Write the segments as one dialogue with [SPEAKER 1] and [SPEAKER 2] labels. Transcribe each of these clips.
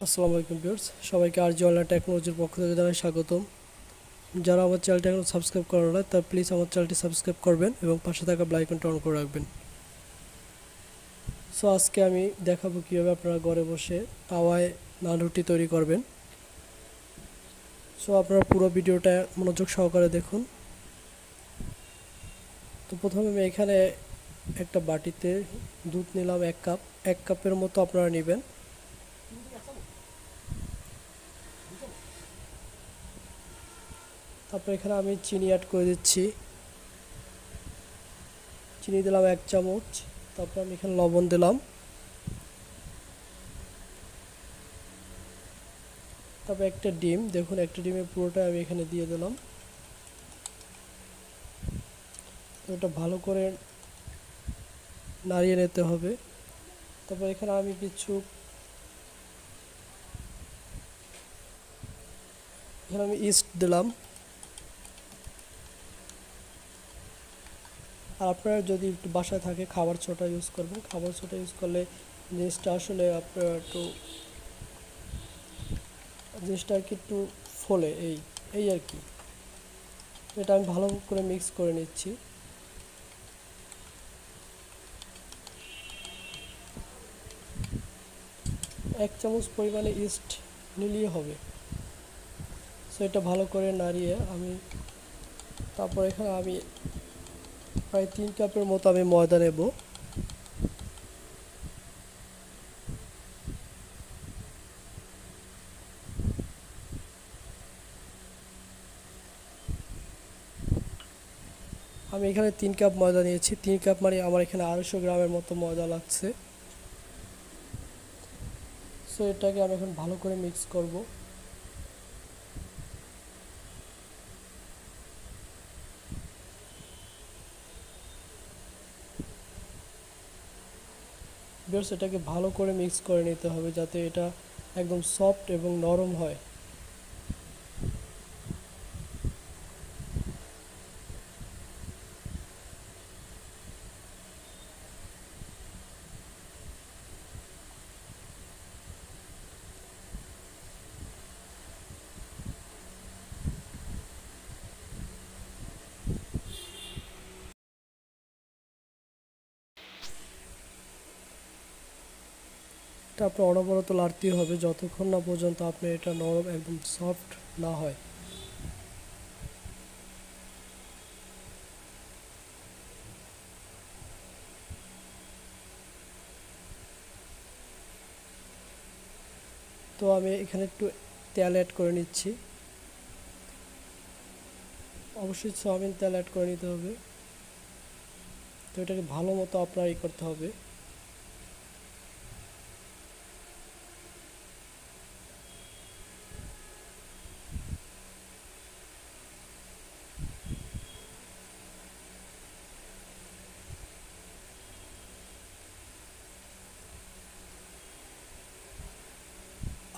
[SPEAKER 1] আসসালামু আলাইকুম ভিউয়ার্স, সবাইকে আরজি অনলাইন টেকনোলজির পক্ষ থেকে জানাই স্বাগতম। যারা আমার চ্যানেলটি এখন সাবস্ক্রাইব করেন না তারা প্লিজ আমার চ্যানেলটি সাবস্ক্রাইব করবেন এবং পাশে থাকা বেল আইকনটা অন করে রাখবেন। সো আজকে আমি দেখাবো কীভাবে আপনারা ঘরে বসে তাওয়ায় নান রুটি তৈরি করবেন। সো আপনারা পুরো ভিডিওটা মনোযোগ সহকারে দেখুন। তো প্রথমে আমি এখানে একটা বাটিতে দুধ নিলাম 1 কাপ। 1 কাপের মতো আপনারা নেবেন। তারপর এখানে আমি চিনি অ্যাড করে দিচ্ছি। চিনি দিলাম 1 চামচ। তারপর আমি এখানে লবণ দিলাম। তারপর একটা ডিম, দেখুন একটা ডিমের পুরোটা আমি এখানে দিয়ে দিলাম। এটা ভালো করে নাড়িয়ে নিতে হবে। তারপর এখানে আমি ইস্ট দিলাম। আর আপনারা যদি একটু বাসায় থাকে খাবার সোডা ইউজ করবেন। খাবার সোডা ইউজ করলে জিনিসটা আসলে আপনার জিনিসটা আর কি একটু ফোলে এই আর কি। এটা আমি ভালো করে মিক্স করে নিচ্ছি। এক চামচ পরিমাণে ইস্ট নিলেই হবে। সো এটা ভালো করে নাড়িয়ে তারপর এখানে আমি প্রায় 3 কাপের মতো আমি ময়দা নেব। আমি এখানে 3 কাপ ময়দা নিয়েছি। 3 কাপ মানে আমার এখানে 250 গ্রামের মতো ময়দা লাগছে। সো এটাকে আমি এখন ভালো করে মিক্স করব। ভিউয়ার্স, এটাকে ভালো করে মিক্স করে নিতে হবে যাতে এটা একদম সফট এবং নরম হয়। এটা আপনার অনবরত নাড়তেই হবে যতক্ষণ না পর্যন্ত আপনার এটা নরম একদম সফট না হয়। তো আমি এখানে একটু তেল অ্যাড করে নিচ্ছি। অবশ্যই সয়াবিন তেল অ্যাড করে নিতে হবে। তো এটাকে ভালো মতো আপনার করতে হবে।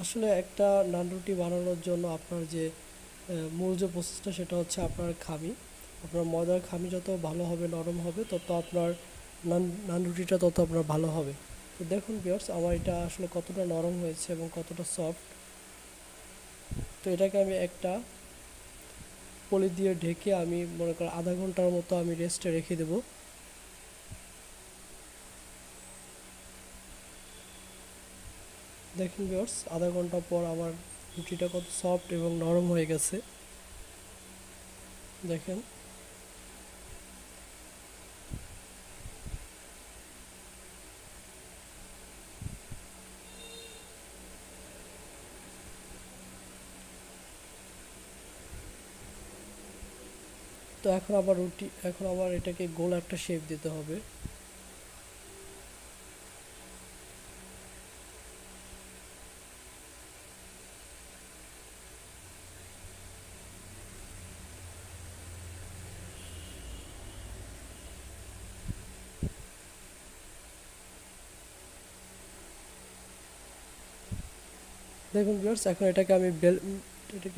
[SPEAKER 1] আসলে একটা নান রুটি বানানোর জন্য আপনার যে মূল যে প্রসেসটা সেটা হচ্ছে আপনার খামি। আপনার ময়দার খামি যত ভালো হবে নরম হবে তত আপনার নান রুটিটা তত আপনার ভালো হবে। তো দেখুন ভিউয়ার্স, আমার এটা আসলে কতটা নরম হয়েছে এবং কতটা সফট। তো এটাকে আমি একটা পলি দিয়ে ঢেকে আমি মনে করি আধা ঘন্টার মতো আমি রেস্টে রেখে দেবো। দেখুন ভিউয়ার্স, আধা ঘন্টা পর আমার রুটিটা কত সফট এবং নরম হয়ে গেছে দেখেন। তো এখন আবার এটাকে গোল একটা শেপ দিতে হবে। দেখুন ভিউয়ার্স, এখন এটাকে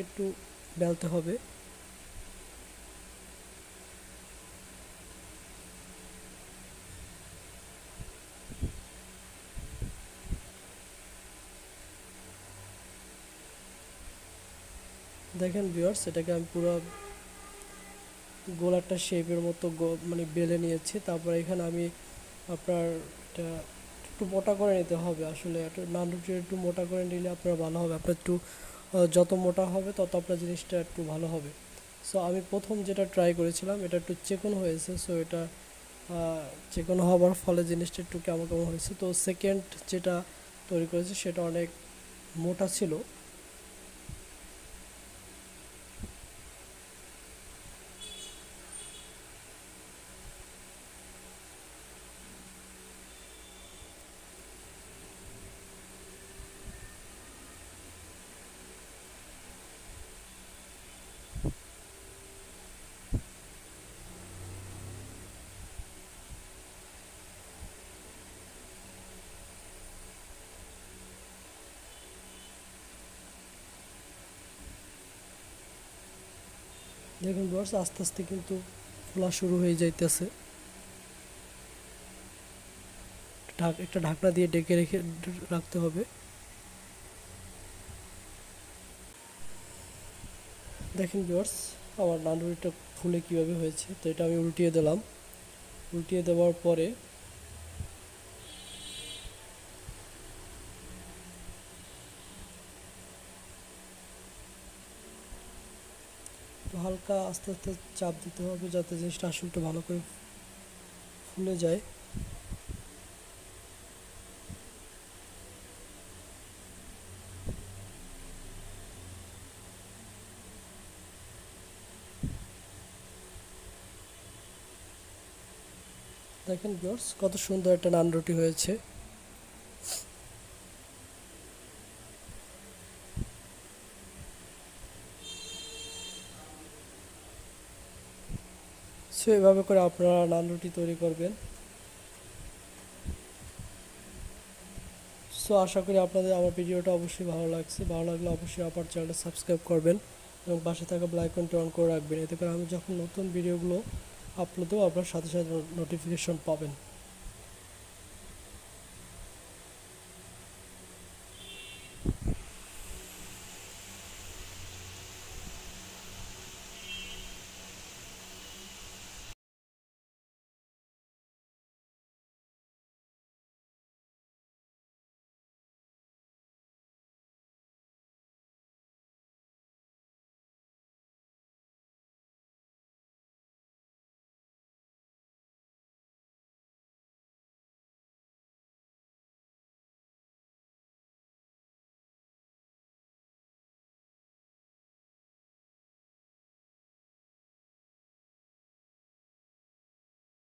[SPEAKER 1] একটু বেলতে হবে। দেখেন ভিউয়ার্স, এটাকে আমি পুরো গোল একটা শেপের মতো মানে বেলে নিয়েছি। তারপর এখানে আমি আপনার এটা একটু মোটা করে নিতে হবে। আসলে একটু নান রুটি একটু মোটা করে নিলে আপনার ভালো হবে। আপনার একটু যত মোটা হবে তত আপনার জিনিসটা একটু ভালো হবে। সো আমি প্রথম যেটা ট্রাই করেছিলাম এটা একটু চিকন হয়েছে। সো এটা চিকন হওয়ার ফলে জিনিসটা একটু কেমন কেমন হয়েছে। তো সেকেন্ড যেটা তৈরি করেছি সেটা অনেক মোটা ছিল। দেখুন ভিউয়ার্স, আস্তে আস্তে কিন্তু ফোলা শুরু হয়ে যাইতেছে। একটা ঢাকনা দিয়ে ঢেকে রেখে রাখতে হবে। দেখেন ভিউয়ার্স, আমার নানরুটিটা ফুলে কীভাবে হয়েছে। তো এটা আমি উল্টিয়ে দিলাম। উল্টিয়ে দেওয়ার পরে একটু হালকা আস্তে আস্তে চাপ দিতে হবে যাতে জিনিসটা আসলে একটু ভালো করে ফুলে যায়। দেখেন ভিউয়ার্স, কত সুন্দর একটা নান রুটি হয়েছে। সো এভাবে করে আপনারা নান রুটি তৈরি করবেন। সো আশা করি আপনাদের আমার ভিডিওটা অবশ্যই ভালো লাগছে। ভালো লাগলে অবশ্যই আমার চ্যানেলটা সাবস্ক্রাইব করবেন এবং পাশে থাকা বেল আইকনটি অন করে রাখবেন। এতে করে আমি যখন নতুন ভিডিওগুলো আপলোড দেবো আপনার সাথে সাথে নোটিফিকেশন পাবেন।